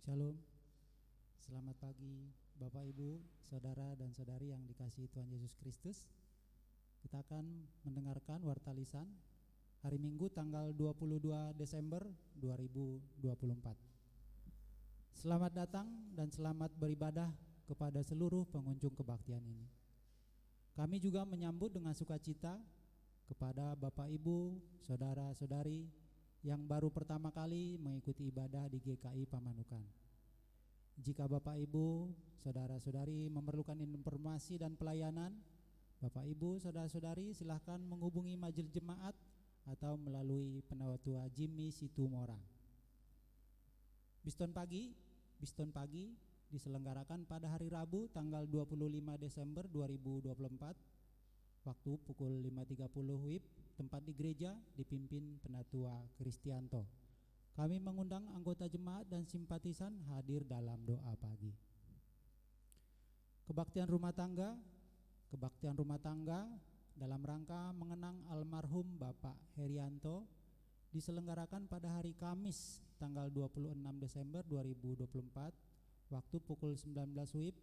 Shalom, selamat pagi Bapak Ibu, Saudara dan Saudari yang dikasihi Tuhan Yesus Kristus. Kita akan mendengarkan warta lisan hari Minggu tanggal 22 Desember 2024. Selamat datang dan selamat beribadah kepada seluruh pengunjung kebaktian ini. Kami juga menyambut dengan sukacita kepada Bapak Ibu, Saudara-saudari yang baru pertama kali mengikuti ibadah di GKI Pamanukan. Jika Bapak Ibu, Saudara-saudari memerlukan informasi dan pelayanan, Bapak Ibu, Saudara-saudari silahkan menghubungi Majelis Jemaat atau melalui Penatua Jimmy Situmorang. Biston pagi diselenggarakan pada hari Rabu tanggal 25 Desember 2024 waktu pukul 5.30 WIB, tempat di gereja dipimpin Penatua Kristianto. Kami mengundang anggota jemaat dan simpatisan hadir dalam doa pagi. Kebaktian rumah tangga dalam rangka mengenang almarhum Bapak Herianto diselenggarakan pada hari Kamis tanggal 26 Desember 2024 waktu pukul 19 WIB.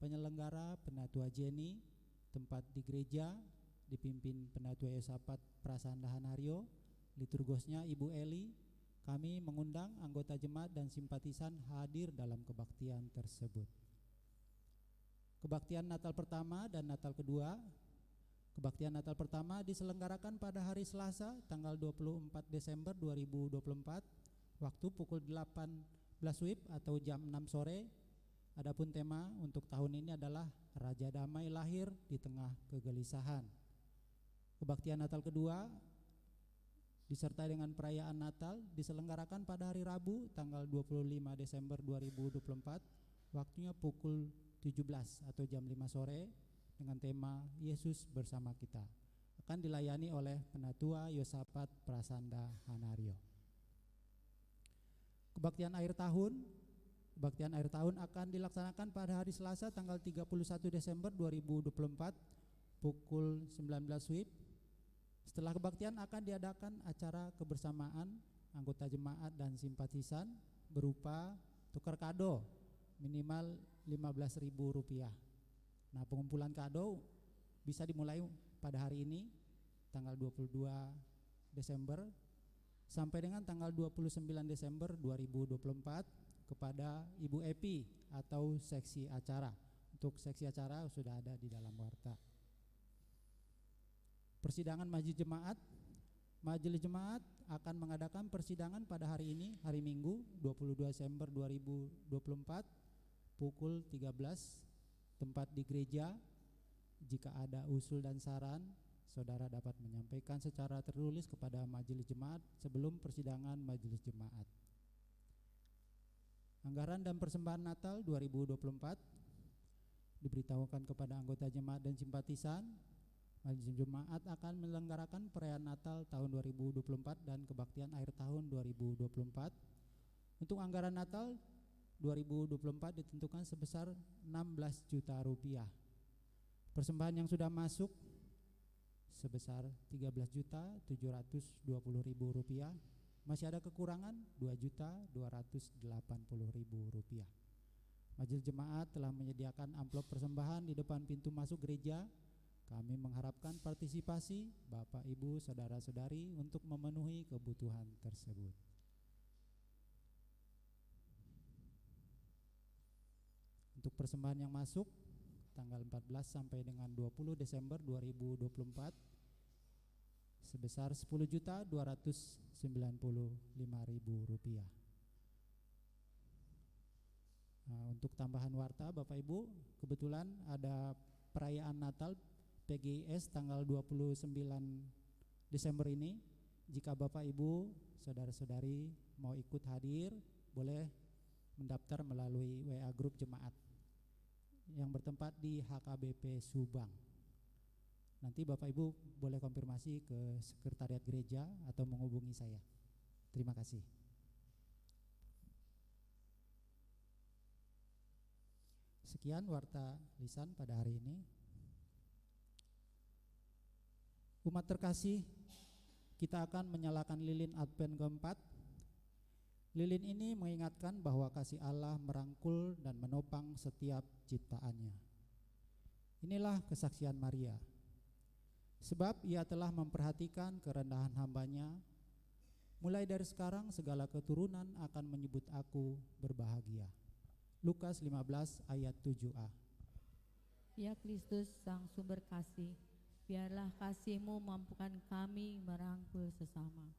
Penyelenggara Penatua Jenny, tempat di gereja dipimpin Penatua Yosafat Prasandahan Haryo, liturgosnya Ibu Eli. Kami mengundang anggota jemaat dan simpatisan hadir dalam kebaktian tersebut. Kebaktian Natal pertama dan Natal kedua. Kebaktian Natal pertama diselenggarakan pada hari Selasa tanggal 24 Desember 2024 waktu pukul 18 WIB atau jam 6 sore. Adapun tema untuk tahun ini adalah Raja Damai lahir di tengah kegelisahan. Kebaktian Natal kedua disertai dengan perayaan Natal diselenggarakan pada hari Rabu tanggal 25 Desember 2024 waktunya pukul 17 atau jam 5 sore dengan tema Yesus bersama kita. Akan dilayani oleh Penatua Yosafat Prasanda Hanario. Kebaktian akhir tahun akan dilaksanakan pada hari Selasa tanggal 31 Desember 2024 pukul 19 WIB. Setelah kebaktian akan diadakan acara kebersamaan anggota jemaat dan simpatisan berupa tukar kado minimal Rp15.000. Nah, pengumpulan kado bisa dimulai pada hari ini tanggal 22 Desember sampai dengan tanggal 29 Desember 2024 kepada Ibu Epi atau seksi acara. Untuk seksi acara sudah ada di dalam warta. Persidangan Majelis Jemaat akan mengadakan persidangan pada hari ini, hari Minggu 22 Desember 2024 pukul 13, tempat di gereja. Jika ada usul dan saran, saudara dapat menyampaikan secara tertulis kepada Majelis Jemaat sebelum persidangan Majelis Jemaat. Anggaran dan persembahan Natal 2024 diberitahukan kepada anggota jemaat dan simpatisan. Majelis Jemaat akan menyelenggarakan perayaan Natal tahun 2024 dan kebaktian akhir tahun 2024. Untuk anggaran Natal 2024 ditentukan sebesar Rp16 juta. Persembahan yang sudah masuk sebesar Rp13.720.000. Masih ada kekurangan Rp2.280.000. Majelis Jemaat telah menyediakan amplop persembahan di depan pintu masuk gereja. Kami mengharapkan partisipasi Bapak, Ibu, Saudara-saudari untuk memenuhi kebutuhan tersebut. Untuk persembahan yang masuk tanggal 14 sampai dengan 20 Desember 2024 sebesar Rp10.295.000. Nah, untuk tambahan warta Bapak Ibu, kebetulan ada perayaan Natal PGIS tanggal 29 Desember ini. Jika Bapak Ibu, Saudara-saudari mau ikut hadir, boleh mendaftar melalui WA grup jemaat yang bertempat di HKBP Subang. Nanti Bapak Ibu boleh konfirmasi ke sekretariat gereja atau menghubungi saya. Terima kasih. Sekian warta lisan pada hari ini. Umat terkasih, kita akan menyalakan lilin Advent keempat. Lilin ini mengingatkan bahwa kasih Allah merangkul dan menopang setiap ciptaannya. Inilah kesaksian Maria. Sebab ia telah memperhatikan kerendahan hambanya, mulai dari sekarang segala keturunan akan menyebut aku berbahagia. Lukas 15 ayat 7a. Ya Kristus, Sang Sumber Kasih, biarlah kasih-Mu mampukan kami merangkul sesama.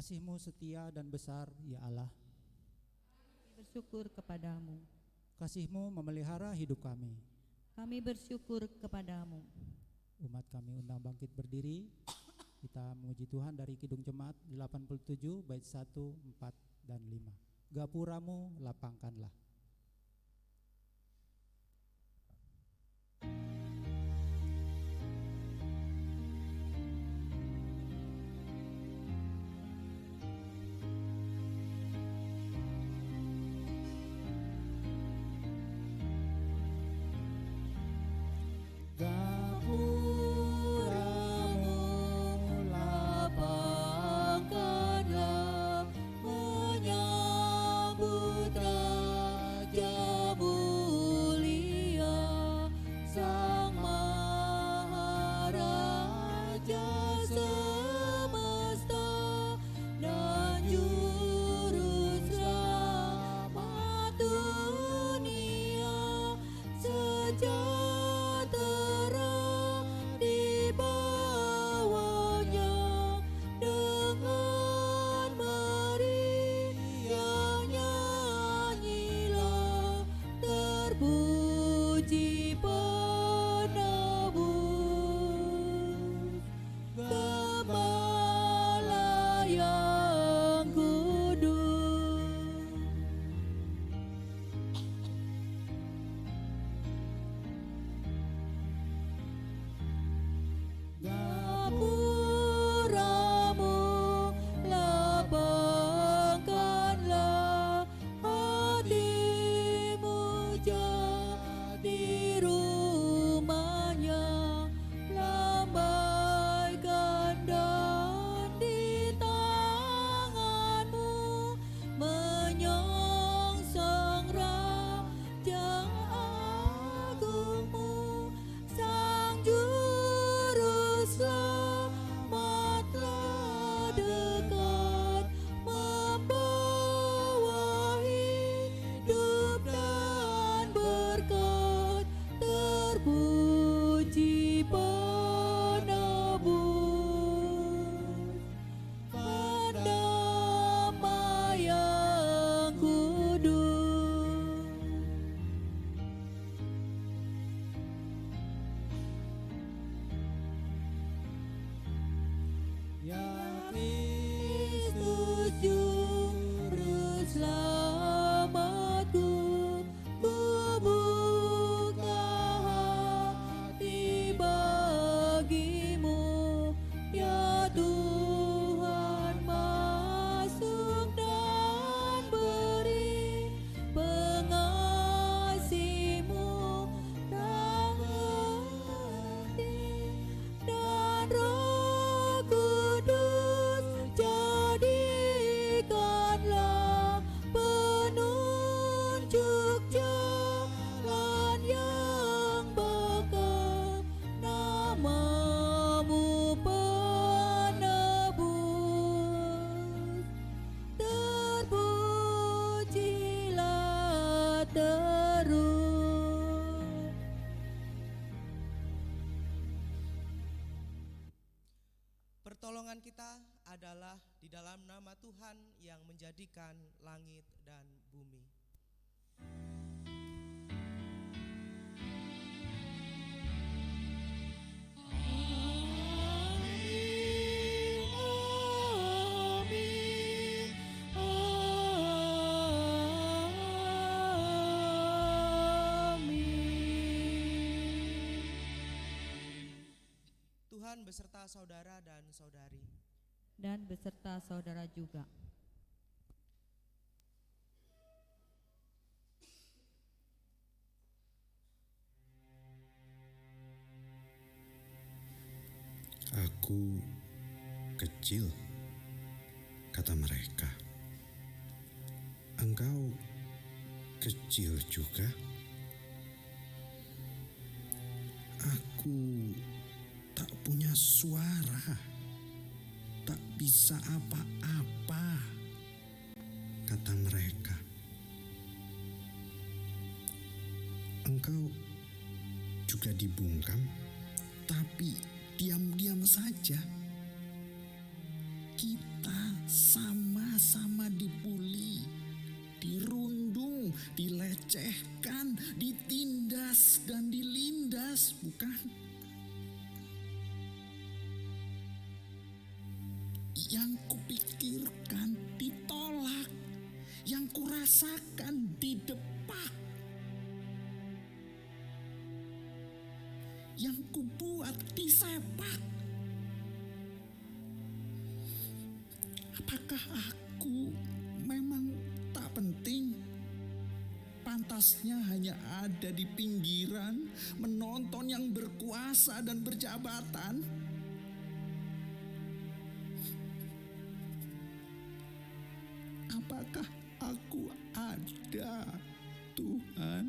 Kasih-Mu setia dan besar, ya Allah. Bersyukur kepadamu. Kasih-Mu memelihara hidup kami. Kami bersyukur kepadamu. Umat kami undang bangkit berdiri. Kita memuji Tuhan dari Kidung Jemaat 87 bait 1, 4, dan 5. Gapura-Mu lapangkanlah. Lapangkanlah, menyambut Pertolongan kita adalah di dalam nama Tuhan yang menjadikan langit dan bumi. Tuhan beserta saudara dan saudari. Dan beserta saudara juga. Aku kecil, kata mereka. Engkau kecil juga. Aku tak punya suara, tak bisa apa-apa, kata mereka. Engkau juga dibungkam, tapi diam-diam saja. Kita sama-sama dibuli, dirundung, dilecehkan, ditindas dan dilindas, bukan? Yang kupikirkan ditolak, yang kurasakan didepak, yang kubuat disepak. Apakah aku memang tak penting? Pantasnya hanya ada di pinggiran, menonton yang berkuasa dan berjabatan. Apakah aku ada, Tuhan?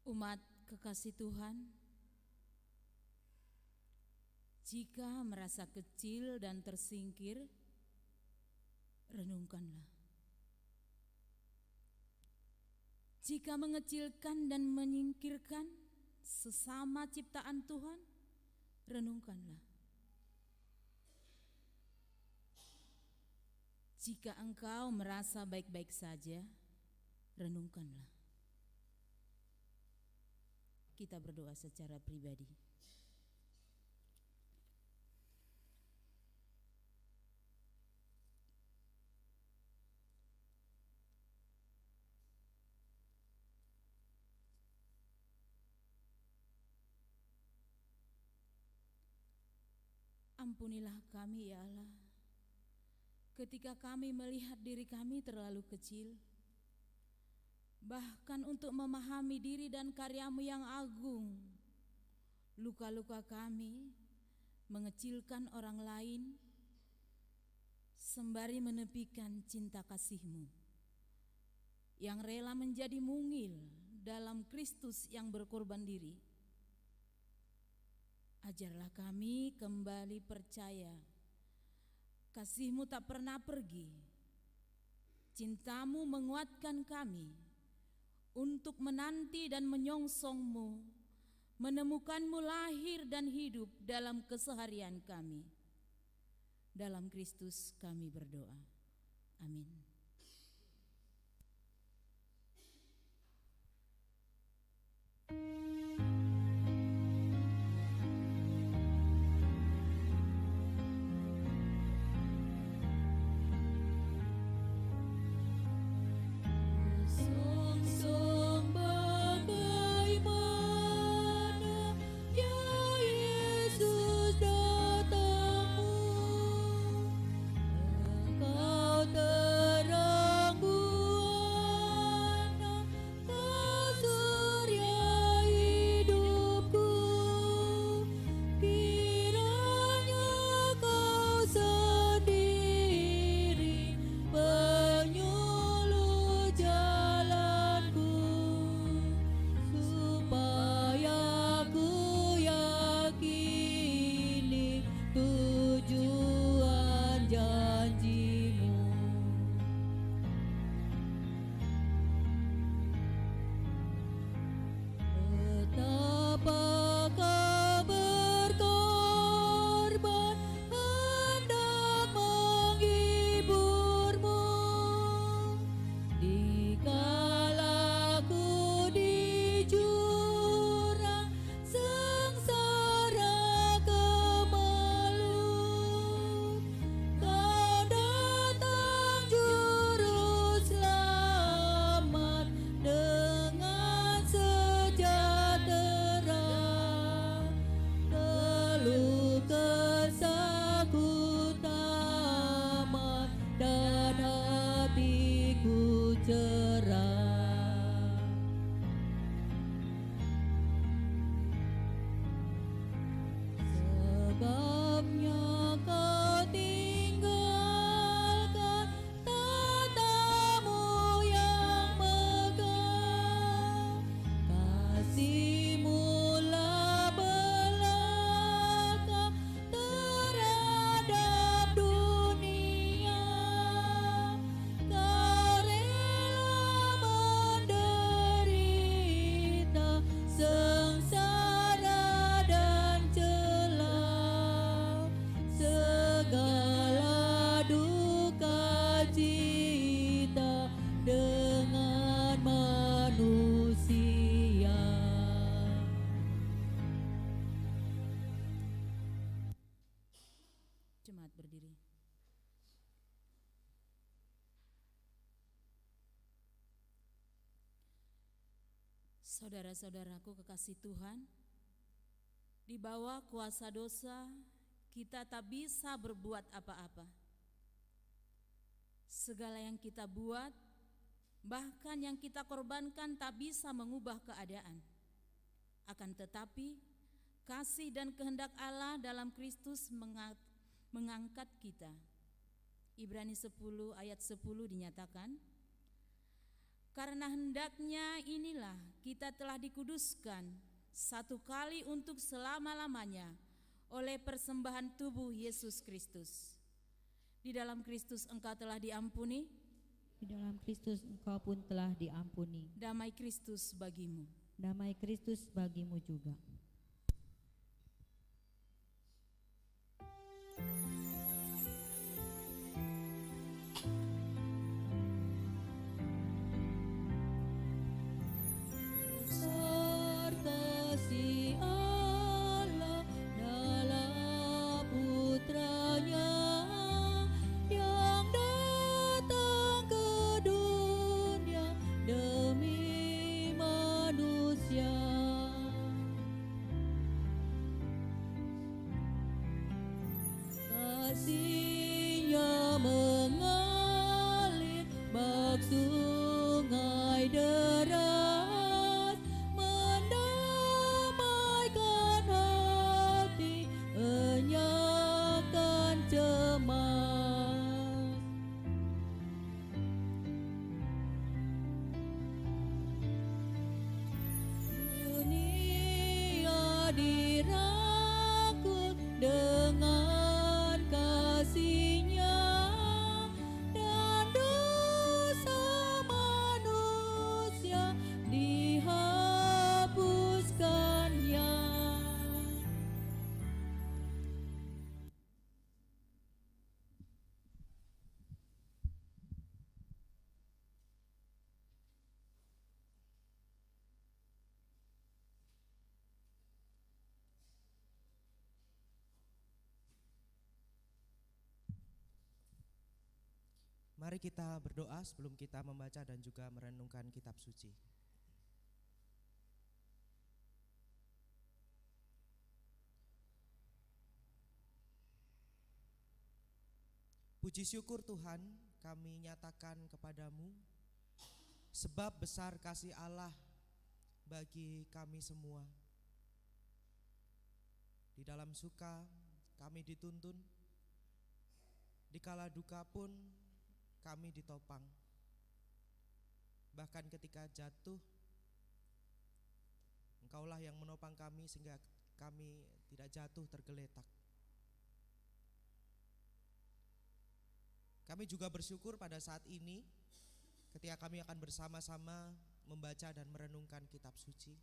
Umat kekasih Tuhan, jika merasa kecil dan tersingkir, renungkanlah. Jika mengecilkan dan menyingkirkan sesama ciptaan Tuhan, renungkanlah. Jika engkau merasa baik-baik saja, renungkanlah. Kita berdoa secara pribadi. Ampunilah kami ya Allah, ketika kami melihat diri kami terlalu kecil, bahkan untuk memahami diri dan karya-Mu yang agung. Luka-luka kami mengecilkan orang lain, sembari menepikan cinta kasih-Mu yang rela menjadi mungil dalam Kristus yang berkorban diri. Ajarlah kami kembali percaya kasih-Mu tak pernah pergi. Cinta-Mu menguatkan kami untuk menanti dan menyongsong-Mu, menemukan-Mu lahir dan hidup dalam keseharian kami. Dalam Kristus kami berdoa. Amin. Engkau Saudara-saudaraku kekasih Tuhan, di bawah kuasa dosa kita tak bisa berbuat apa-apa. Segala yang kita buat, bahkan yang kita korbankan tak bisa mengubah keadaan. Akan tetapi, kasih dan kehendak Allah dalam Kristus mengangkat kita. Ibrani 10 ayat 10 dinyatakan, karena hendaknya inilah kita telah dikuduskan satu kali untuk selama-lamanya oleh persembahan tubuh Yesus Kristus. Di dalam Kristus engkau telah diampuni, Di dalam Kristus engkau pun telah diampuni. damai Kristus bagimu. Damai Kristus bagimu juga. Kasih Allah dalam putranya yang datang ke dunia demi manusia. Kasih-Nya mengalir bak sungai deras, mendamaikan hati, enyahkan cemas. Dunia dirangkul dengan kasih-Nya, dan dosa manusia dihapuskannya. Mari kita berdoa sebelum kita membaca dan juga merenungkan kitab suci. Puji syukur Tuhan kami nyatakan kepadamu, sebab besar kasih Allah bagi kami semua. Di dalam suka kami dituntun, di kala duka pun kami ditopang. Bahkan ketika jatuh, Engkaulah yang menopang kami sehingga kami tidak jatuh tergeletak. Kami juga bersyukur pada saat ini ketika kami akan bersama-sama membaca dan merenungkan kitab suci.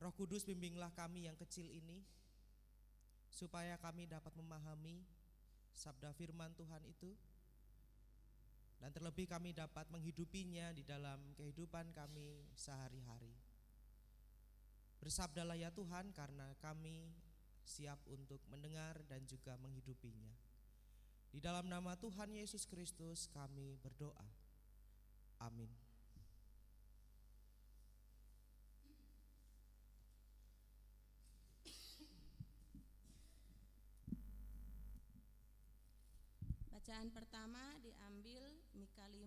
Roh Kudus, bimbinglah kami yang kecil ini supaya kami dapat memahami sabda firman Tuhan itu, dan terlebih kami dapat menghidupinya di dalam kehidupan kami sehari-hari. Bersabdalah ya Tuhan, karena kami siap untuk mendengar dan juga menghidupinya. Di dalam nama Tuhan Yesus Kristus kami berdoa. Amin. Bacaan pertama diambil Mika 5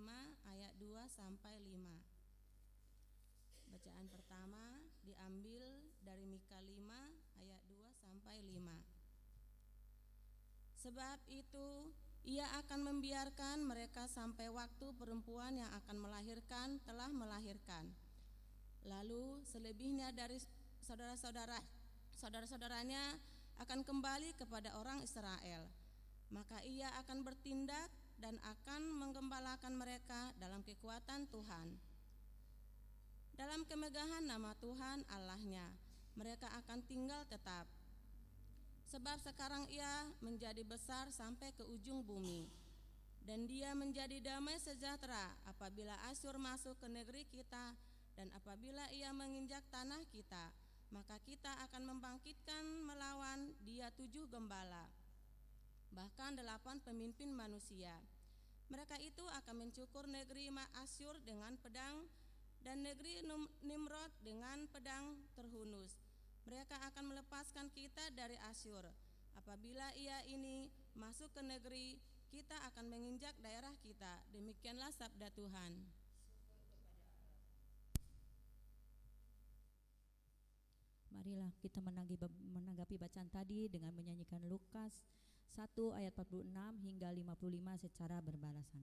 ayat 2 sampai 5. Bacaan pertama diambil dari Mika 5 ayat 2 sampai 5. Sebab itu Ia akan membiarkan mereka sampai waktu perempuan yang akan melahirkan telah melahirkan. Lalu selebihnya dari saudara-saudaranya akan kembali kepada orang Israel. Maka Ia akan bertindak dan akan menggembalakan mereka dalam kekuatan Tuhan. Dalam kemegahan nama Tuhan Allahnya, mereka akan tinggal tetap. Sebab sekarang Ia menjadi besar sampai ke ujung bumi, dan Dia menjadi damai sejahtera apabila Asyur masuk ke negeri kita, dan apabila ia menginjak tanah kita, maka kita akan membangkitkan melawan Dia 7 gembala, bahkan 8 pemimpin manusia. Mereka itu akan mencukur negeri Asyur dengan pedang dan negeri Nimrod dengan pedang terhunus. Mereka akan melepaskan kita dari Asyur. Apabila ia ini masuk ke negeri, kita akan menginjak daerah kita. Demikianlah sabda Tuhan. Marilah kita menanggapi bacaan tadi dengan menyanyikan Lukas 1 ayat 46 hingga 55 secara berbalasan.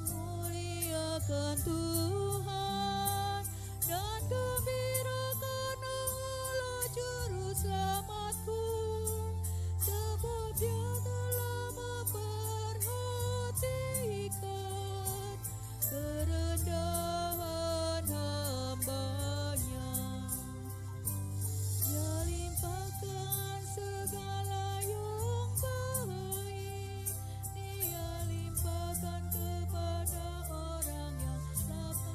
Muliakan Tuhan dan gembirakan Allah Juru Selamatku, sebab Dia telah memperhatikan kerendahan hamba-Nya. Dia limpahkan segala yang baik, Dia limpahkan kepada orang yang lapar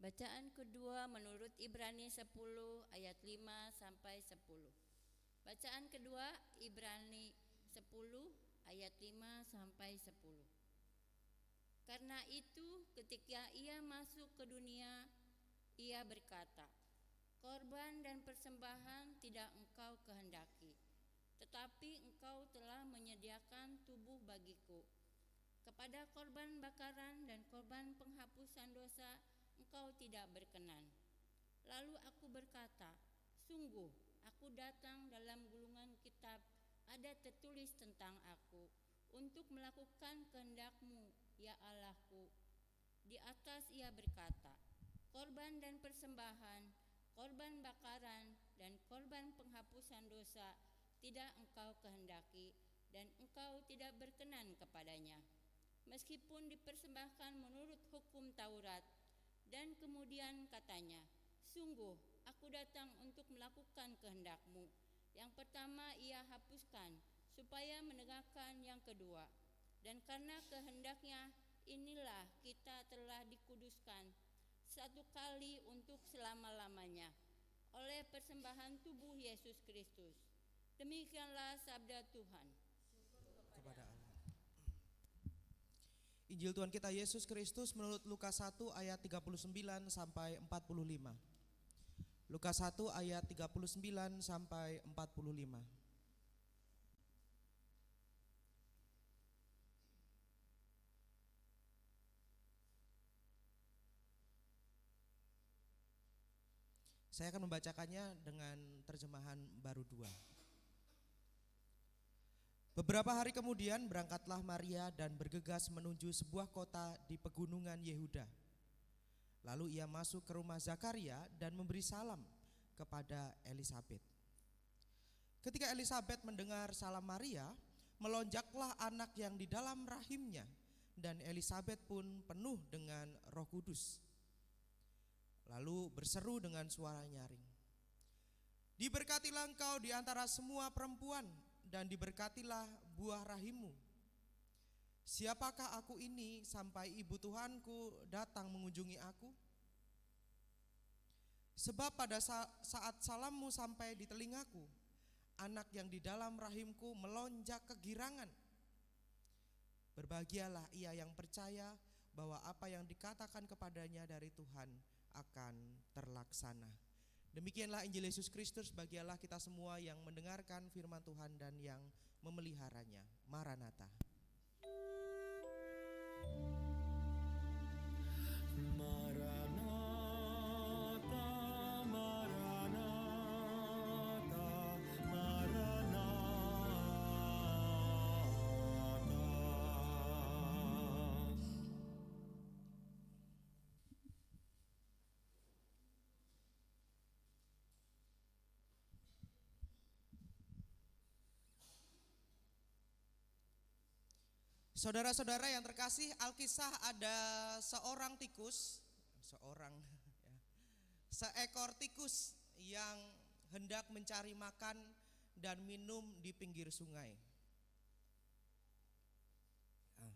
Bacaan kedua menurut Ibrani 10 ayat 5 sampai 10. Bacaan kedua Ibrani 10 ayat 5 sampai 10. Karena itu ketika ia masuk ke dunia, ia berkata, korban dan persembahan tidak engkau kehendaki, tetapi engkau telah menyediakan tubuh bagiku. Kepada korban bakaran dan korban penghapusan dosa engkau tidak berkenan. Lalu aku berkata, sungguh aku datang dalam gulungan kitab ada tertulis tentang aku, untuk melakukan kehendak-Mu, ya Allahku. Di atas ia berkata, korban dan persembahan, korban bakaran dan korban penghapusan dosa tidak engkau kehendaki, dan engkau tidak berkenan kepadanya. Meskipun dipersembahkan menurut hukum Taurat. Dan kemudian katanya, sungguh aku datang untuk melakukan kehendak-Mu. Yang pertama ia hapuskan, supaya menegakkan yang kedua. Dan karena kehendaknya inilah kita telah dikuduskan satu kali untuk selama-lamanya oleh persembahan tubuh Yesus Kristus. Demikianlah sabda Tuhan. Kepada Allah. Injil Tuhan kita Yesus Kristus menurut Lukas 1 ayat 39 sampai 45. Lukas 1 ayat 39 sampai 45. Saya akan membacakannya dengan terjemahan baru 2. Beberapa hari kemudian berangkatlah Maria dan bergegas menuju sebuah kota di pegunungan Yehuda. Lalu ia masuk ke rumah Zakaria dan memberi salam kepada Elisabet. Ketika Elisabet mendengar salam Maria, melonjaklah anak yang di dalam rahimnya, dan Elisabet pun penuh dengan Roh Kudus. Lalu berseru dengan suara nyaring, diberkatilah engkau di antara semua perempuan, dan diberkatilah buah rahimmu. Siapakah aku ini sampai ibu Tuhanku datang mengunjungi aku? Sebab pada saat salammu sampai di telingaku, anak yang di dalam rahimku melonjak kegirangan. Berbahagialah ia yang percaya bahwa apa yang dikatakan kepadanya dari Tuhan akan terlaksana. Demikianlah Injil Yesus Kristus. Bahagialah kita semua yang mendengarkan firman Tuhan dan yang memeliharanya. Maranatha. Saudara-saudara yang terkasih, Alkisah ada seekor tikus yang hendak mencari makan dan minum di pinggir sungai.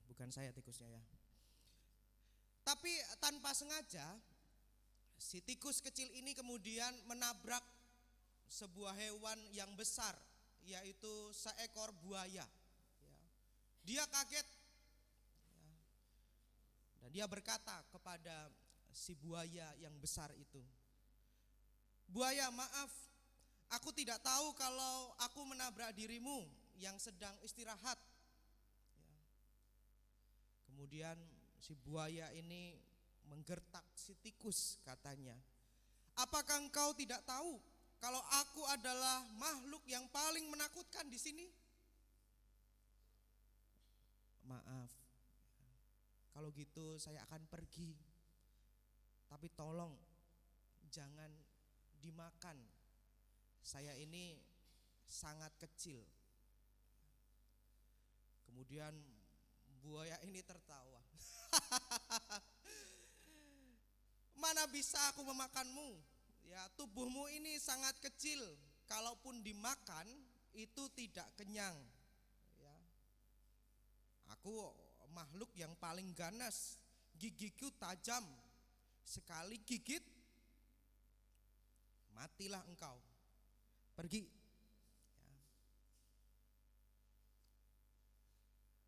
Bukan saya tikusnya ya. Tapi tanpa sengaja, si tikus kecil ini kemudian menabrak sebuah hewan yang besar, yaitu seekor buaya. Dia kaget dan dia berkata kepada si buaya yang besar itu, buaya, maaf, aku tidak tahu kalau aku menabrak dirimu yang sedang istirahat. Kemudian si buaya ini menggertak si tikus, katanya, apakah engkau tidak tahu kalau aku adalah makhluk yang paling menakutkan di sini? Maaf, kalau gitu saya akan pergi, tapi tolong jangan dimakan. Saya ini sangat kecil. Kemudian buaya ini tertawa. Mana bisa aku memakanmu? Ya, tubuhmu ini sangat kecil. Kalaupun dimakan itu tidak kenyang. Aku makhluk yang paling ganas, gigiku tajam, sekali gigit, matilah engkau. Pergi. Ya.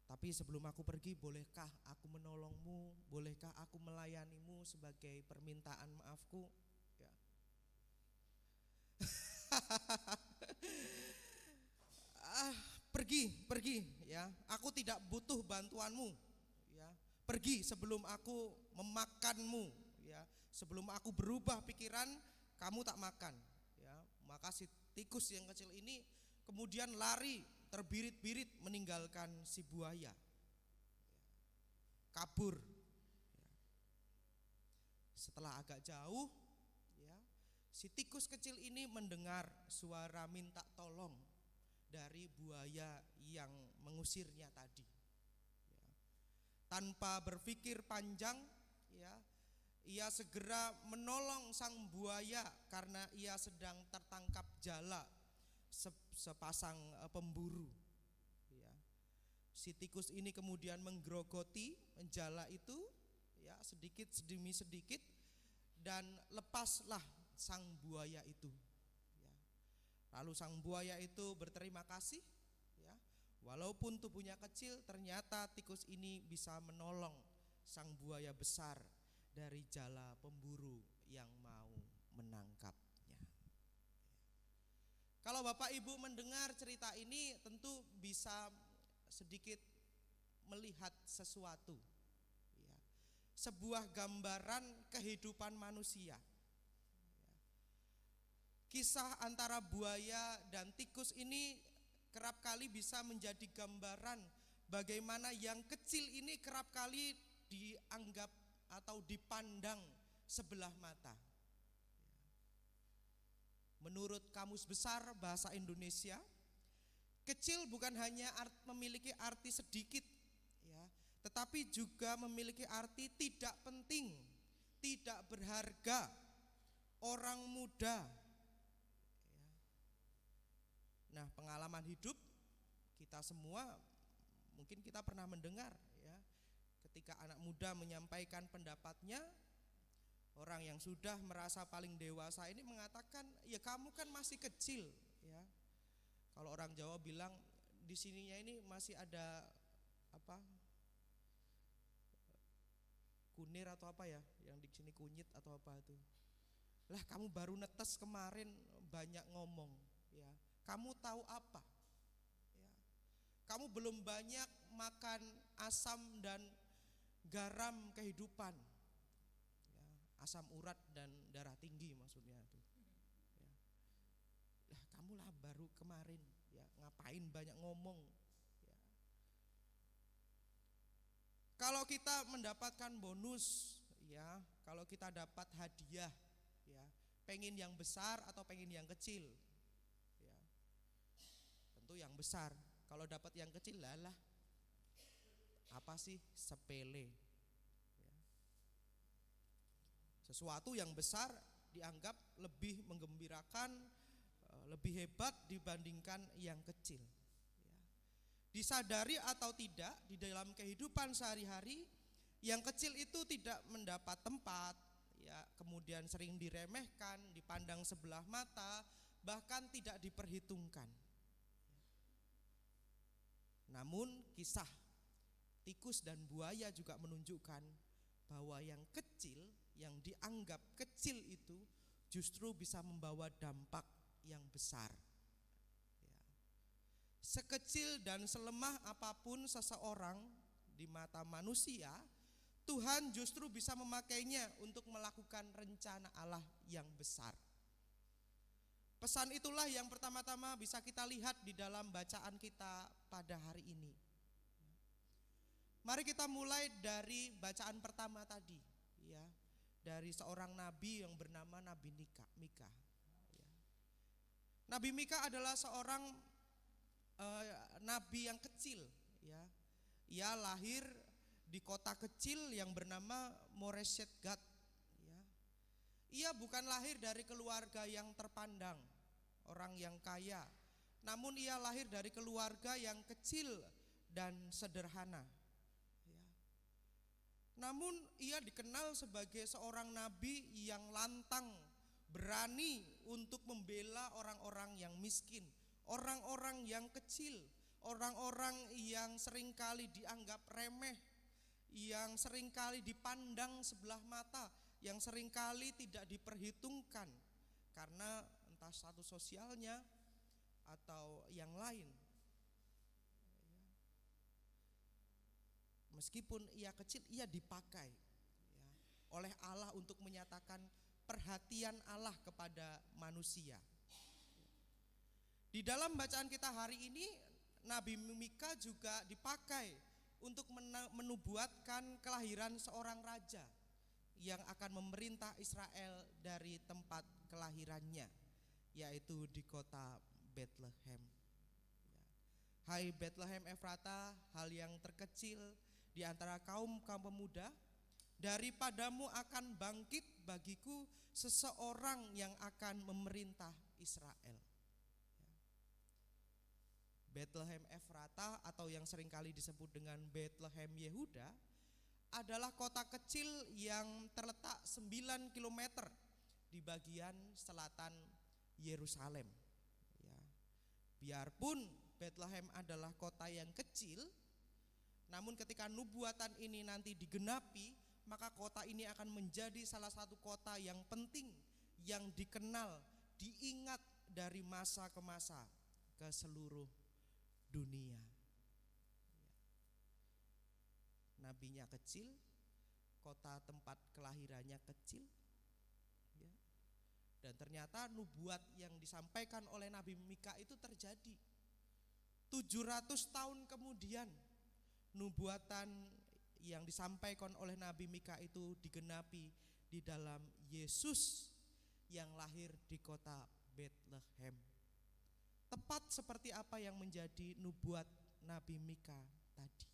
Tapi sebelum aku pergi, bolehkah aku menolongmu? Bolehkah aku melayanimu sebagai permintaan maafku? Ya. Pergi ya. Aku tidak butuh bantuanmu ya. Pergi sebelum aku memakanmu ya. Sebelum aku berubah pikiran, kamu tak makan ya. Maka si tikus yang kecil ini kemudian lari terbirit-birit meninggalkan si buaya. Kabur. Setelah agak jauh ya, si tikus kecil ini mendengar suara minta tolong dari buaya yang mengusirnya tadi. Ya. Tanpa berpikir panjang, ya, ia segera menolong sang buaya karena ia sedang tertangkap jala sepasang pemburu. Ya. Si tikus ini kemudian menggerogoti jala itu, ya, sedikit demi sedikit, dan lepaslah sang buaya itu. Lalu sang buaya itu berterima kasih ya. Walaupun tubuhnya kecil, ternyata tikus ini bisa menolong sang buaya besar dari jala pemburu yang mau menangkapnya. Kalau Bapak Ibu mendengar cerita ini, tentu bisa sedikit melihat sesuatu ya. Sebuah gambaran kehidupan manusia. Kisah antara buaya dan tikus ini kerap kali bisa menjadi gambaran bagaimana yang kecil ini kerap kali dianggap atau dipandang sebelah mata. Menurut Kamus Besar Bahasa Indonesia, kecil bukan hanya memiliki arti sedikit, ya, tetapi juga memiliki arti tidak penting, tidak berharga, orang muda. Nah, pengalaman hidup kita semua mungkin kita pernah mendengar ya, ketika anak muda menyampaikan pendapatnya, orang yang sudah merasa paling dewasa ini mengatakan, ya kamu kan masih kecil ya. Kalau orang Jawa bilang di sininya ini masih ada apa? Kunir atau apa ya, yang di sini kunyit atau apa itu. Lah kamu baru netes kemarin banyak ngomong ya. Kamu tahu apa? Ya. Kamu belum banyak makan asam dan garam kehidupan. Ya, asam urat dan darah tinggi maksudnya itu. Ya. Lah kamu lah baru kemarin, ya ngapain banyak ngomong? Ya. Kalau kita mendapatkan bonus, ya, kalau kita dapat hadiah, ya, pengen yang besar atau pengen yang kecil? Yang besar. Kalau dapat yang kecil, lah apa sih, sepele ya. Sesuatu yang besar dianggap lebih menggembirakan, lebih hebat dibandingkan yang kecil ya. Disadari atau tidak, di dalam kehidupan sehari-hari yang kecil itu tidak mendapat tempat ya, kemudian sering diremehkan, dipandang sebelah mata, bahkan tidak diperhitungkan. Namun kisah tikus dan buaya juga menunjukkan bahwa yang kecil, yang dianggap kecil itu justru bisa membawa dampak yang besar. Ya. Sekecil dan selemah apapun seseorang di mata manusia, Tuhan justru bisa memakainya untuk melakukan rencana Allah yang besar. Pesan itulah yang pertama-tama bisa kita lihat di dalam bacaan kita pada hari ini. Mari kita mulai dari bacaan pertama tadi, ya, dari seorang nabi yang bernama Nabi Mika. Ya. Nabi Mika adalah seorang nabi yang kecil, ya. Ia lahir di kota kecil yang bernama Moreshet Gad. Ya. Ia bukan lahir dari keluarga yang terpandang, orang yang kaya, namun ia lahir dari keluarga yang kecil dan sederhana. Ya. Namun ia dikenal sebagai seorang nabi yang lantang, berani untuk membela orang-orang yang miskin, orang-orang yang kecil, orang-orang yang seringkali dianggap remeh, yang seringkali dipandang sebelah mata, yang seringkali tidak diperhitungkan karena entah status sosialnya atau yang lain. Meskipun ia kecil, ia dipakai oleh Allah untuk menyatakan perhatian Allah kepada manusia. Di dalam bacaan kita hari ini, Nabi Mika juga dipakai untuk menubuatkan kelahiran seorang raja yang akan memerintah Israel dari tempat kelahirannya, yaitu di kota Bethlehem. Hai Bethlehem Efrata, hal yang terkecil di antara kaum pemuda, daripadamu akan bangkit bagiku seseorang yang akan memerintah Israel. Bethlehem Efrata atau yang seringkali disebut dengan Bethlehem Yehuda adalah kota kecil yang terletak 9 km di bagian selatan Yerusalem. Biarpun Bethlehem adalah kota yang kecil, namun ketika nubuatan ini nanti digenapi, maka kota ini akan menjadi salah satu kota yang penting, yang dikenal, diingat dari masa ke masa ke seluruh dunia. Nabinya kecil, kota tempat kelahirannya kecil, dan ternyata nubuat yang disampaikan oleh Nabi Mika itu terjadi. 700 tahun kemudian, nubuatan yang disampaikan oleh Nabi Mika itu digenapi di dalam Yesus yang lahir di kota Bethlehem. Tepat seperti apa yang menjadi nubuat Nabi Mika tadi.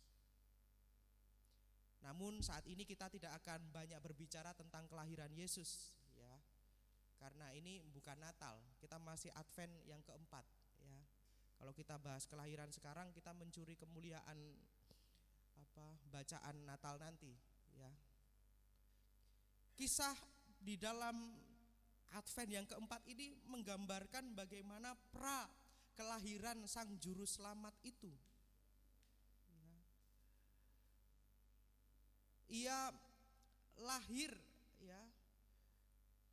Namun saat ini kita tidak akan banyak berbicara tentang kelahiran Yesus, ya, karena ini bukan Natal, kita masih Advent yang keempat, ya. Kalau kita bahas kelahiran sekarang, kita mencuri kemuliaan bacaan Natal nanti, ya. Kisah di dalam Advent yang keempat ini menggambarkan bagaimana pra kelahiran Sang Juru Selamat itu. Ia lahir, ya,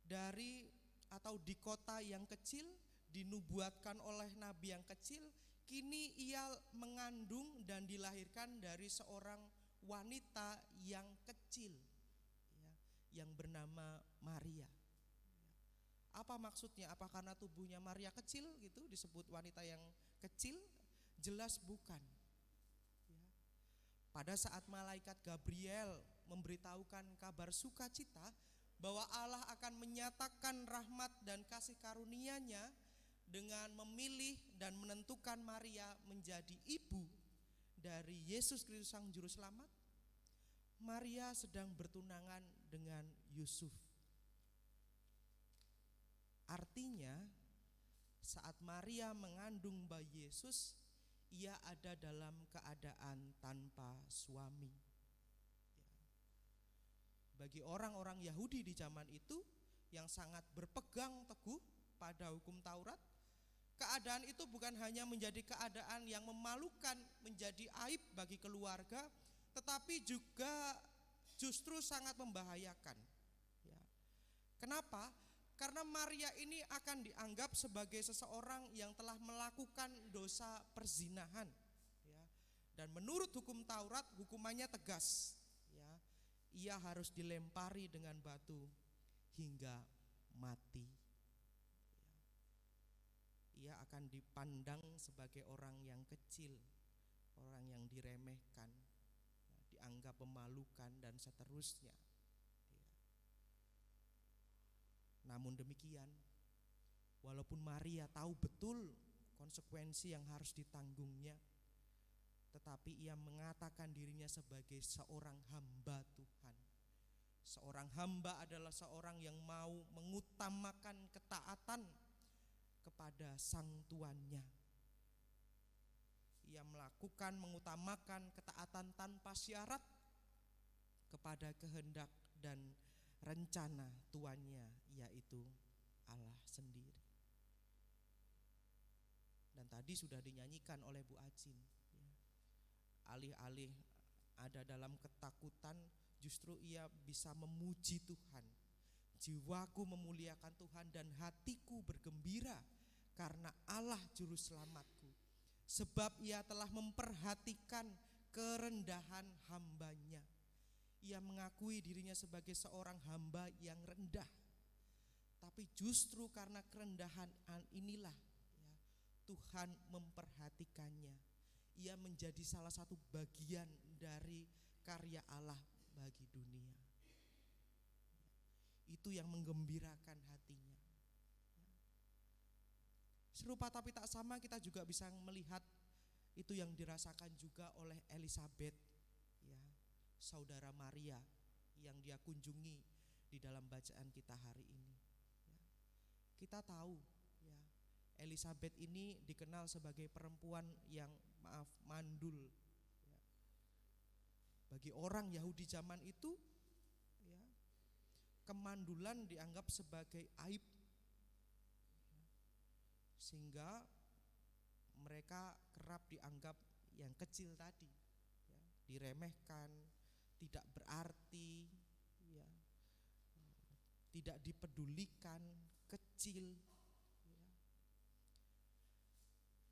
dari atau di kota yang kecil, dinubuatkan oleh nabi yang kecil. Kini ia mengandung dan dilahirkan dari seorang wanita yang kecil, ya, yang bernama Maria. Apa maksudnya? Apa karena tubuhnya Maria kecil gitu disebut wanita yang kecil? Jelas bukan. Ya. Pada saat malaikat Gabriel memberitahukan kabar sukacita bahwa Allah akan menyatakan rahmat dan kasih karunia-Nya dengan memilih dan menentukan Maria menjadi ibu dari Yesus Kristus Sang Juru Selamat, Maria sedang bertunangan dengan Yusuf. Artinya saat Maria mengandung bayi Yesus, ia ada dalam keadaan tanpa suami. Bagi orang-orang Yahudi di zaman itu yang sangat berpegang teguh pada hukum Taurat, keadaan itu bukan hanya menjadi keadaan yang memalukan, menjadi aib bagi keluarga, tetapi juga justru sangat membahayakan. Ya. Kenapa? Karena Maria ini akan dianggap sebagai seseorang yang telah melakukan dosa perzinahan. Ya. Dan menurut hukum Taurat, hukumannya tegas. Ya. Ia harus dilempari dengan batu hingga mati. Ia akan dipandang sebagai orang yang kecil, orang yang diremehkan, dianggap memalukan dan seterusnya. Namun demikian, walaupun Maria tahu betul konsekuensi yang harus ditanggungnya, tetapi ia mengatakan dirinya sebagai seorang hamba Tuhan. Seorang hamba adalah seorang yang mau mengutamakan ketaatan kepada sang tuannya. Ia mengutamakan ketaatan tanpa syarat kepada kehendak dan rencana tuannya, yaitu Allah sendiri. Dan tadi sudah dinyanyikan oleh Bu Acin, ya. Alih-alih ada dalam ketakutan, justru ia bisa memuji Tuhan. Jiwaku memuliakan Tuhan dan hatiku bergembira karena Allah juru selamatku. Sebab ia telah memperhatikan kerendahan hambanya. Ia mengakui dirinya sebagai seorang hamba yang rendah. Tapi justru karena kerendahan inilah, ya, Tuhan memperhatikannya. Ia menjadi salah satu bagian dari karya Allah bagi dunia. Itu yang menggembirakan hatinya. Serupa tapi tak sama, kita juga bisa melihat itu yang dirasakan juga oleh Elizabeth, ya, saudara Maria yang dia kunjungi di dalam bacaan kita hari ini. Ya. Kita tahu, ya, Elizabeth ini dikenal sebagai perempuan yang mandul. Ya. Bagi orang Yahudi zaman itu, ya, kemandulan dianggap sebagai aib, sehingga mereka kerap dianggap yang kecil tadi, ya, diremehkan, tidak berarti, ya, tidak dipedulikan, kecil, ya.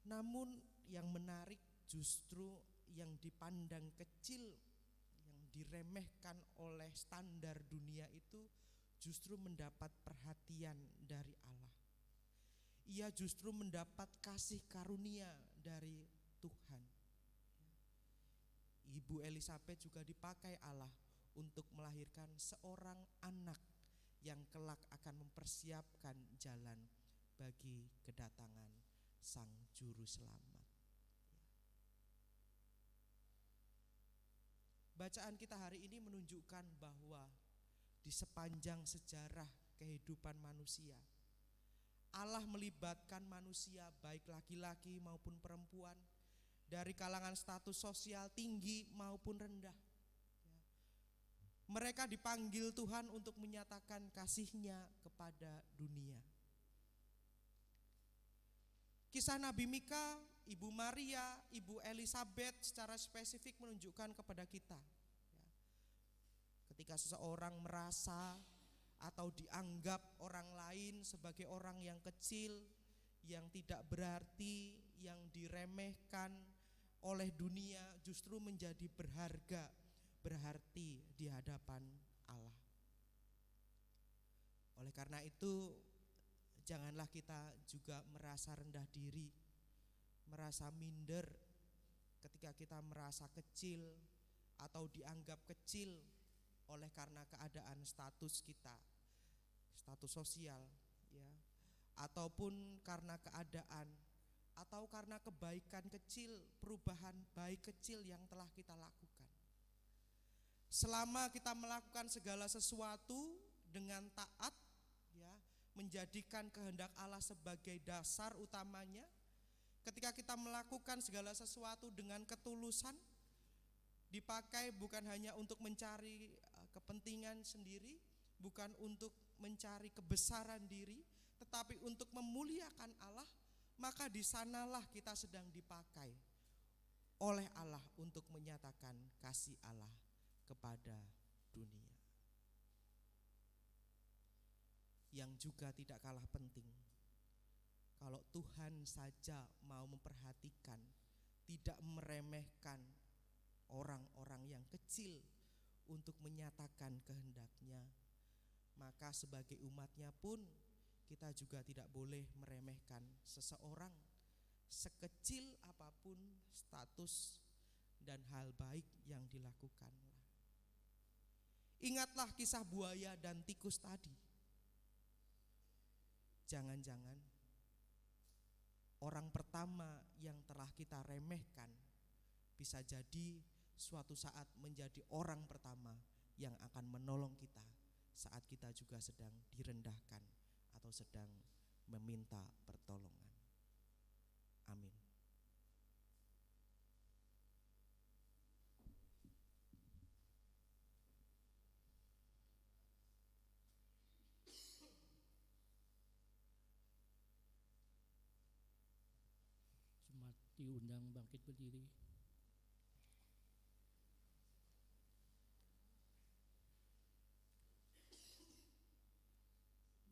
Namun yang menarik justru yang dipandang kecil, yang diremehkan oleh standar dunia itu justru mendapat perhatian dari Allah. Ia justru mendapat kasih karunia dari Tuhan. Ibu Elizabeth juga dipakai Allah untuk melahirkan seorang anak yang kelak akan mempersiapkan jalan bagi kedatangan Sang Juru Selamat. Bacaan kita hari ini menunjukkan bahwa di sepanjang sejarah kehidupan manusia, Allah melibatkan manusia baik laki-laki maupun perempuan, dari kalangan status sosial tinggi maupun rendah. Mereka dipanggil Tuhan untuk menyatakan kasih-Nya kepada dunia. Kisah Nabi Mika, Ibu Maria, Ibu Elizabeth secara spesifik menunjukkan kepada kita, ketika seseorang merasa atau dianggap orang lain sebagai orang yang kecil, yang tidak berarti, yang diremehkan oleh dunia, justru menjadi berharga, berarti di hadapan Allah. Oleh karena itu, janganlah kita juga merasa rendah diri, merasa minder ketika kita merasa kecil atau dianggap kecil oleh karena keadaan status kita, status sosial, ya, ataupun karena keadaan, atau karena kebaikan kecil, perubahan baik kecil yang telah kita lakukan. Selama kita melakukan segala sesuatu dengan taat, ya, menjadikan kehendak Allah sebagai dasar utamanya, ketika kita melakukan segala sesuatu dengan ketulusan, dipakai bukan hanya untuk mencari kepentingan sendiri, bukan untuk mencari kebesaran diri, tetapi untuk memuliakan Allah, maka di sanalah kita sedang dipakai oleh Allah untuk menyatakan kasih Allah kepada dunia. Yang juga tidak kalah penting, kalau Tuhan saja mau memperhatikan, tidak meremehkan orang-orang yang kecil untuk menyatakan kehendak-Nya, maka sebagai umat-Nya pun kita juga tidak boleh meremehkan seseorang, sekecil apapun status dan hal baik yang dilakukannya. Ingatlah kisah buaya dan tikus tadi. Jangan-jangan orang pertama yang telah kita remehkan bisa jadi suatu saat menjadi orang pertama yang akan menolong kita saat kita juga sedang direndahkan atau sedang meminta pertolongan. Amin. diundang bangkit berdiri.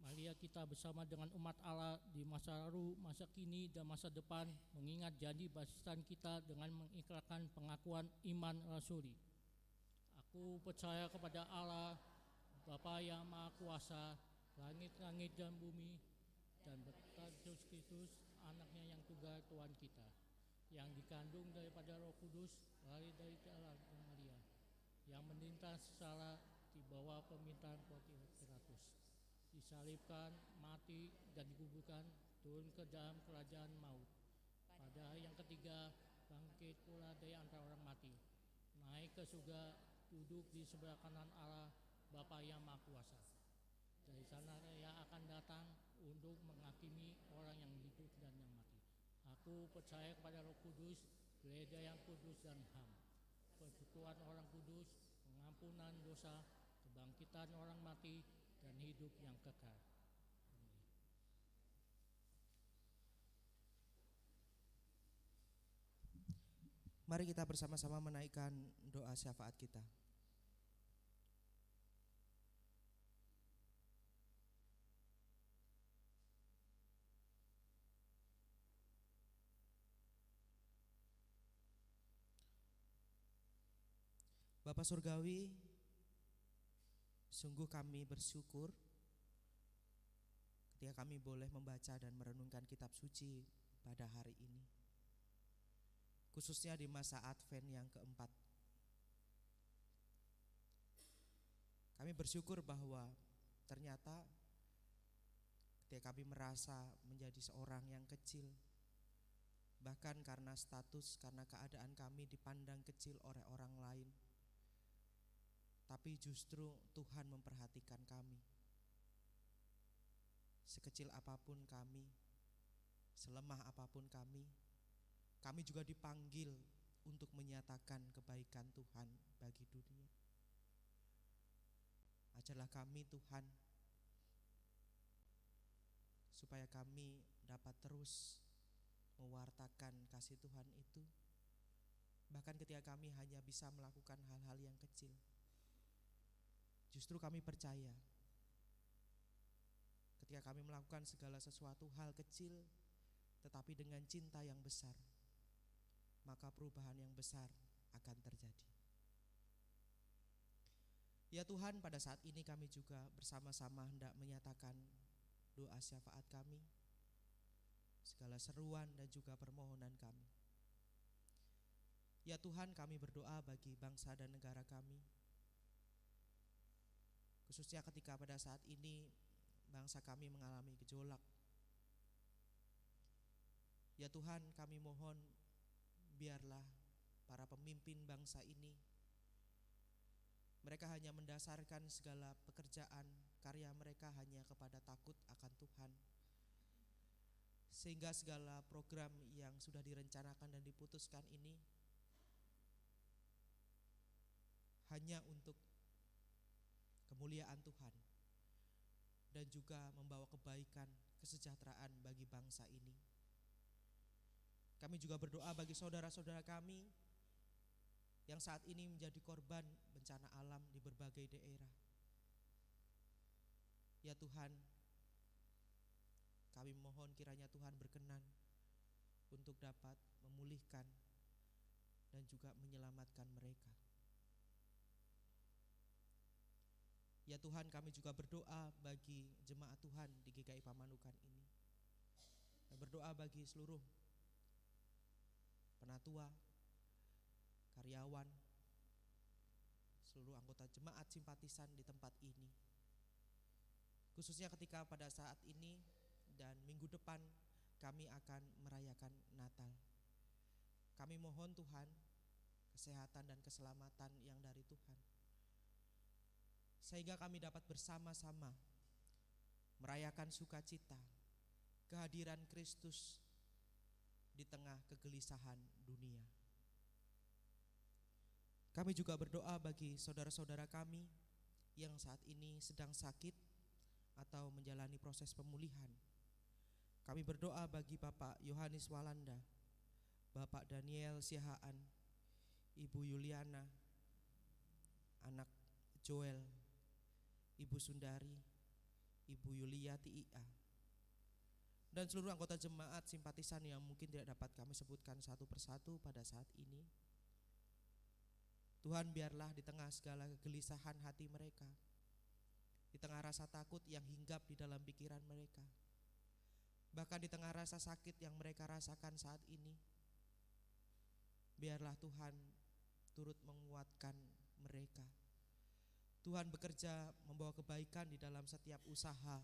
Mari kita bersama dengan umat Allah di masa lalu, masa kini, dan masa depan mengingat janji baptisan kita dengan mengikrarkan pengakuan iman rasuli. Aku percaya kepada Allah, Bapa yang Maha Kuasa, langit-langit dan bumi, dan berkat Yesus Kristus, anaknya yang tunggal Tuhan kita, yang dikandung daripada Roh Kudus, lahir dari Allah dan Maria, yang menderita secara di bawah pemerintahan Pontius Pilatus, disalibkan, mati, dan dikuburkan, turun ke dalam kerajaan maut. Pada hari yang ketiga, bangkit pula dari antara orang mati, naik ke surga, duduk di sebelah kanan Allah, Bapa yang Maha Kuasa. Dari sana Ia akan datang untuk menghakimi orang yang hidup dan yang mati. Aku percaya kepada Roh Kudus, gereja yang kudus dan HAM, persekutuan orang kudus, pengampunan dosa, kebangkitan orang mati, dan hidup yang kekal. Mari kita bersama-sama menaikkan doa syafaat kita. Bapa Surgawi, sungguh kami bersyukur ketika kami boleh membaca dan merenungkan kitab suci pada hari ini, khususnya di masa Advent yang keempat. Kami bersyukur bahwa ternyata ketika kami merasa menjadi seorang yang kecil, bahkan karena status, karena keadaan kami dipandang kecil oleh orang lain, tapi justru Tuhan memperhatikan kami. Sekecil apapun kami, selemah apapun kami juga dipanggil untuk menyatakan kebaikan Tuhan bagi dunia. Ajarlah kami Tuhan, supaya kami dapat terus mewartakan kasih Tuhan itu, bahkan ketika kami hanya bisa melakukan hal-hal yang kecil. Justru kami percaya ketika kami melakukan segala sesuatu hal kecil tetapi dengan cinta yang besar, maka perubahan yang besar akan terjadi. Ya Tuhan, pada saat ini kami juga bersama-sama hendak menyatakan doa syafaat kami, segala seruan dan juga permohonan kami. Ya Tuhan, kami berdoa bagi bangsa dan negara kami, khususnya ketika pada saat ini bangsa kami mengalami gejolak. Ya Tuhan, kami mohon biarlah para pemimpin bangsa ini, mereka hanya mendasarkan segala pekerjaan karya mereka hanya kepada takut akan Tuhan, sehingga segala program yang sudah direncanakan dan diputuskan ini hanya untuk kemuliaan Tuhan dan juga membawa kebaikan, kesejahteraan bagi bangsa ini. Kami juga berdoa bagi saudara-saudara kami yang saat ini menjadi korban bencana alam di berbagai daerah. Ya Tuhan, kami mohon kiranya Tuhan berkenan untuk dapat memulihkan dan juga menyelamatkan mereka. Ya Tuhan, kami juga berdoa bagi jemaat Tuhan di GKI Pamanukan ini. Kami berdoa bagi seluruh penatua, karyawan, seluruh anggota jemaat simpatisan di tempat ini. Khususnya ketika pada saat ini dan minggu depan kami akan merayakan Natal. Kami mohon Tuhan kesehatan dan keselamatan yang dari Tuhan, sehingga kami dapat bersama-sama merayakan sukacita kehadiran Kristus di tengah kegelisahan dunia. Kami juga berdoa bagi saudara-saudara kami yang saat ini sedang sakit atau menjalani proses pemulihan. Kami berdoa bagi Bapak Yohanes Walanda, Bapak Daniel Sihaan, Ibu Yuliana, anak Joel, Ibu Sundari, Ibu Yuliati IA, dan seluruh anggota jemaat simpatisan yang mungkin tidak dapat kami sebutkan satu persatu pada saat ini. Tuhan, biarlah di tengah segala kegelisahan hati mereka, di tengah rasa takut yang hinggap di dalam pikiran mereka, bahkan di tengah rasa sakit yang mereka rasakan saat ini, biarlah Tuhan turut menguatkan mereka. Tuhan bekerja membawa kebaikan di dalam setiap usaha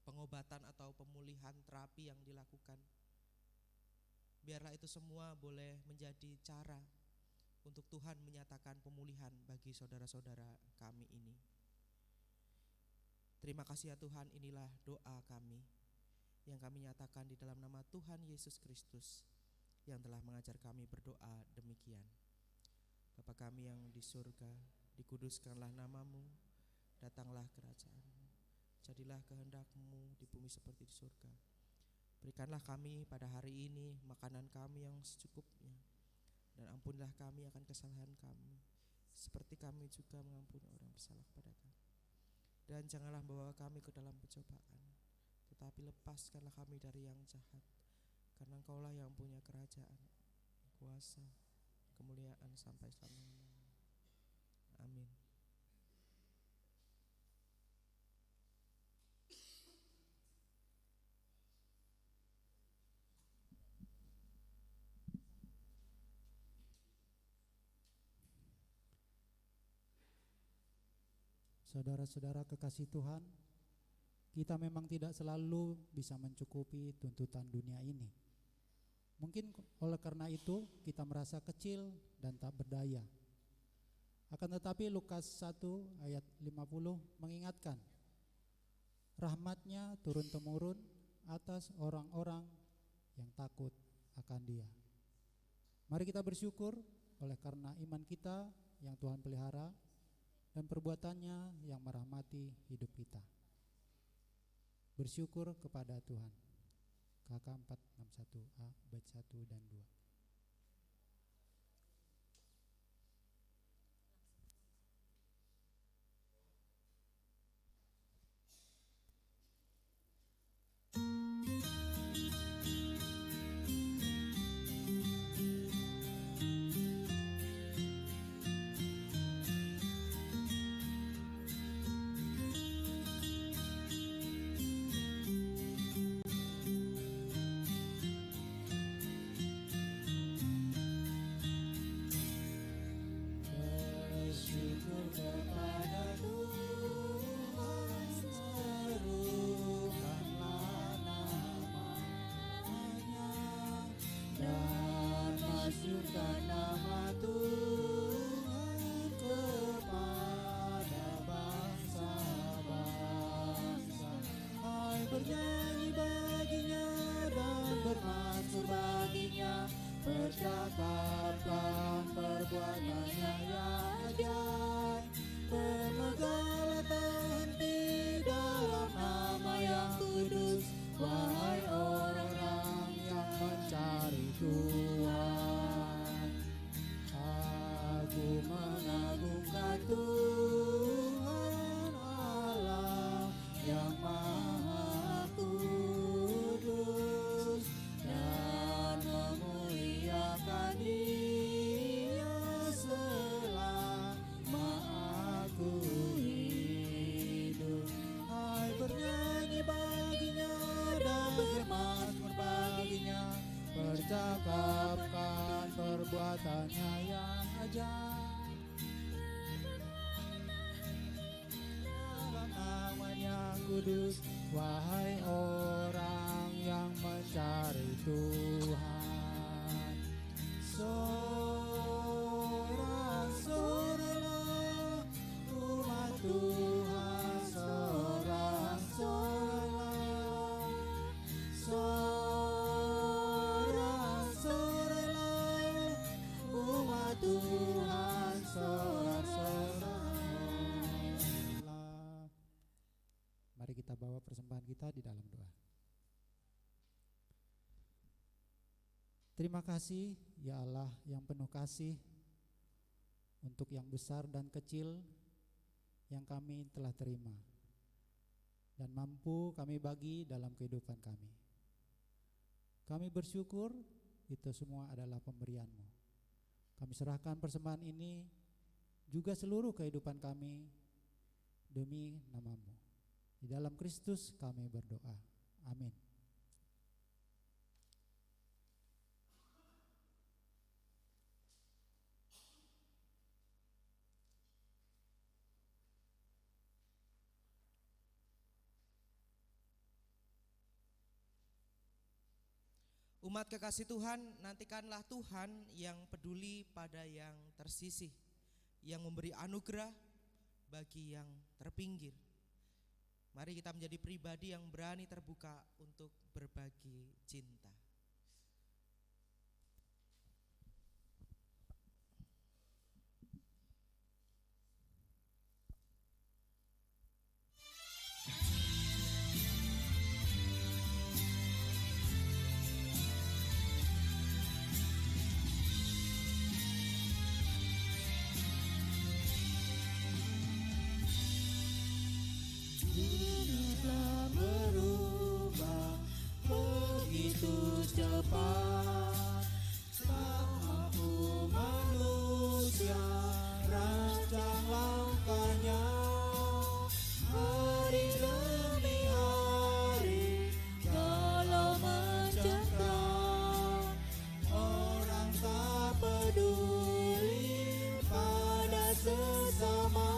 pengobatan atau pemulihan terapi yang dilakukan. Biarlah itu semua boleh menjadi cara untuk Tuhan menyatakan pemulihan bagi saudara-saudara kami ini. Terima kasih ya Tuhan, inilah doa kami yang kami nyatakan di dalam nama Tuhan Yesus Kristus yang telah mengajar kami berdoa demikian. Bapa kami yang di surga, dikuduskanlah namamu, datanglah kerajaanmu, jadilah kehendak-Mu di bumi seperti di surga. Berikanlah kami pada hari ini makanan kami yang secukupnya, dan ampunilah kami akan kesalahan kami, seperti kami juga mengampuni orang yang bersalah kepada kami. Dan janganlah membawa kami ke dalam pencobaan, tetapi lepaskanlah kami dari yang jahat, karena Engkaulah yang punya kerajaan, kuasa, kemuliaan sampai selamanya. Amin. Saudara-saudara kekasih Tuhan, kita memang tidak selalu bisa mencukupi tuntutan dunia ini. Mungkin oleh karena itu kita merasa kecil dan tak berdaya. Akan tetapi Lukas 1 ayat 50 mengingatkan, rahmat-Nya turun-temurun atas orang-orang yang takut akan Dia. Mari kita bersyukur oleh karena iman kita yang Tuhan pelihara dan perbuatannya yang merahmati hidup kita. Bersyukur kepada Tuhan. KK 461A bait 1 dan 2. Bernyanyi baginya dan bermasmur baginya, percakapkan perbuatannya yang ajaib. Bermegahlah tak henti dalam nama yang kudus, wahai orang-orang yang mencari Tuhan. Aku mengagungkan Tuhan Allah yang Maha Kudus, dan memuliakan Dia selama aku hidup. Hai, bernyanyi baginya dan bermasmur baginya, percakapkan perbuatannya yang ajaib. Dalam nama-Nya kudus, wahai orang yang mencari Tuhan. Sorak-soraklah umat Tuhan, sorak-soraklah, sorak-soraklah umat Tuhan, sorak-soraklah. Mari kita bawa persembahan kita di dalam doa. Terima kasih ya Allah yang penuh kasih untuk yang besar dan kecil yang kami telah terima dan mampu kami bagi dalam kehidupan kami. Kami bersyukur itu semua adalah pemberian-Mu. Kami serahkan persembahan ini juga seluruh kehidupan kami demi nama-Mu. Di dalam Kristus kami berdoa. Amin. Umat kekasih Tuhan, nantikanlah Tuhan yang peduli pada yang tersisih, yang memberi anugerah bagi yang terpinggir. Mari kita menjadi pribadi yang berani terbuka untuk berbagi cinta. Telah berubah begitu cepat, tak mampu manusia rancang langkahnya. Hari demi hari kalau mencengkram, orang tak peduli pada sesama.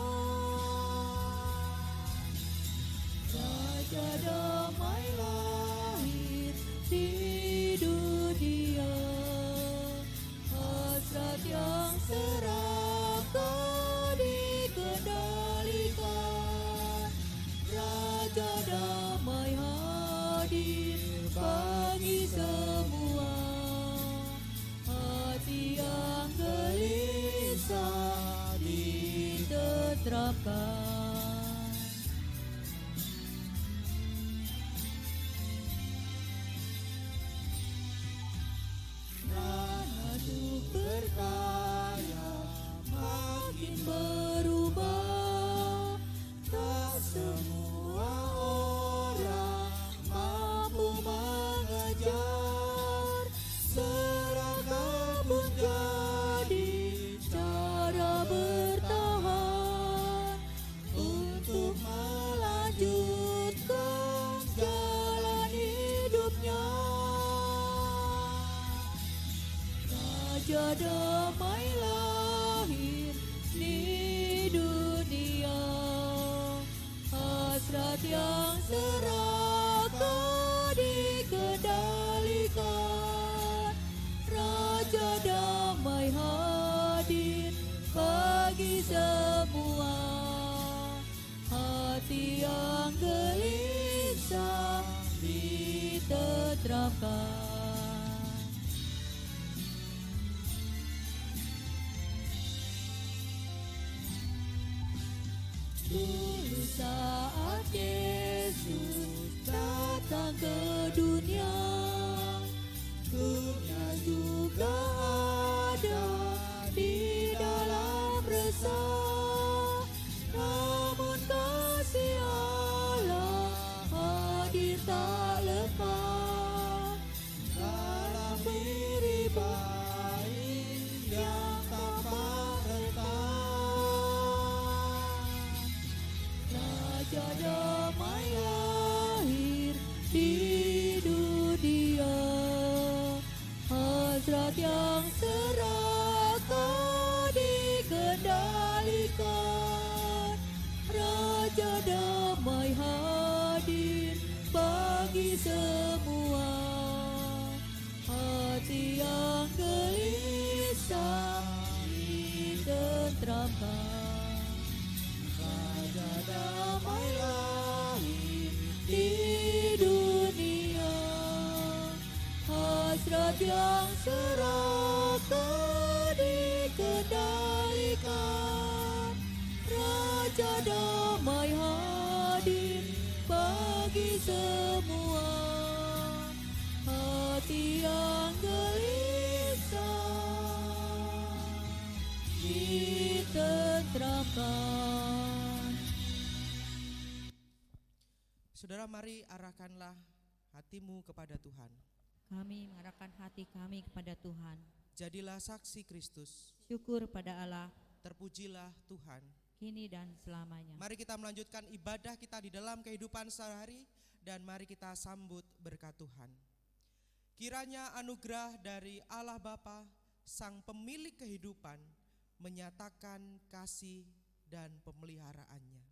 Raja damai lahir di dunia, hasrat yang serakah dikendalikan. Raja damai hadir bagi semua hati yang gelisah ditenteramkan. Berkaya makin berubah, tak semua orang mampu mengejar. Serakah pun jadi cara bertahan untuk melanjutkan jalan hidupnya. Raja damai lahir di dunia, hasrat yang serakah dikendalikan. Raja damai hadir bagi semua hati yang gelisah ditenteramkan. Dulu saat Yesus datang ke dunia, dunia juga ada di dalam resah. Namun kasih Allah hadir tak lepas dalam diri baik yang tanpa retak. Raja damai lahir di dunia, hasrat yang serakah dikendalikan. Raja damai hadir bagi semua hati yang gelisah ditenteramkan. Raja damai lahir di dunia, hasrat yang serakah dikendalikan. Raja damai hadir bagi semua hati yang gelisah ditenteramkan. Saudara, mari arahkanlah hatimu kepada Tuhan. Kami mengarahkan hati kami kepada Tuhan. Jadilah saksi Kristus. Syukur pada Allah, Terpujilah Tuhan. kini dan selamanya. Mari kita melanjutkan ibadah kita di dalam kehidupan sehari-hari dan mari kita sambut berkat Tuhan. Kiranya anugerah dari Allah Bapa, Sang Pemilik kehidupan, menyatakan kasih dan pemeliharaannya.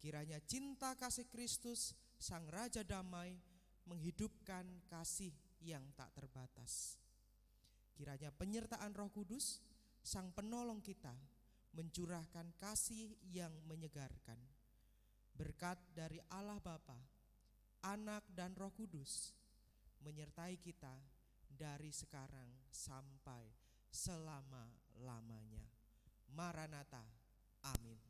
Kiranya cinta kasih Kristus, Sang Raja Damai, menghidupkan kasih yang tak terbatas. Kiranya penyertaan Roh Kudus, Sang Penolong kita, mencurahkan kasih yang menyegarkan. Berkat dari Allah Bapa, Anak dan Roh Kudus menyertai kita dari sekarang sampai selama-lamanya. Maranatha. Amin.